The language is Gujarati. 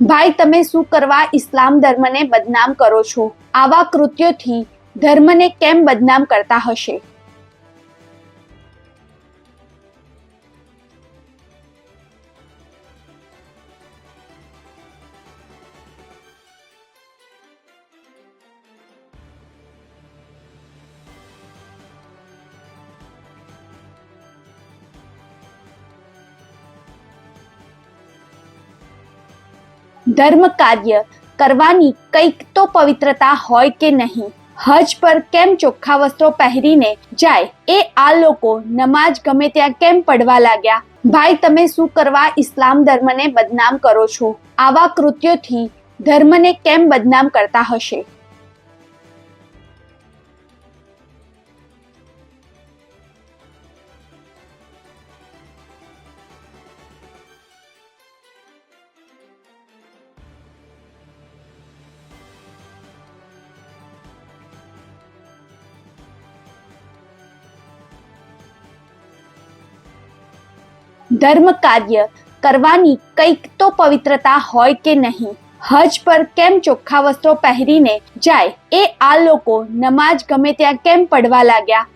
ભાઈ, તમે શું કરવા ઇસ્લામ ધર્મને બદનામ કરો છો? આવા કૃત્યોથી ધર્મને કેમ બદનામ કરતા હશે? ધર્મ કાર્ય કરવાની કંઈક તો પવિત્રતા હોય કે નહીં? હજ પર કેમ ચોખ્ખા વસ્ત્રો પહેરીને જાય એ આ લોકો નમાજ ગમે ત્યાં કેમ પડવા લાગ્યા? ભાઈ, તમે શું કરવા ઇસ્લામ ધર્મને બદનામ કરો છો? આવા કૃત્યોથી ધર્મને કેમ બદનામ કરતા હશે? ધર્મ કાર્ય કરવાની કંઈક તો પવિત્રતા હોય કે નહીં? હજ પર કેમ ચોખ્ખા વસ્ત્રો પહેરીને જાય એ આ લોકો નમાજ ગમે ત્યાં કેમ પડવા લાગ્યા?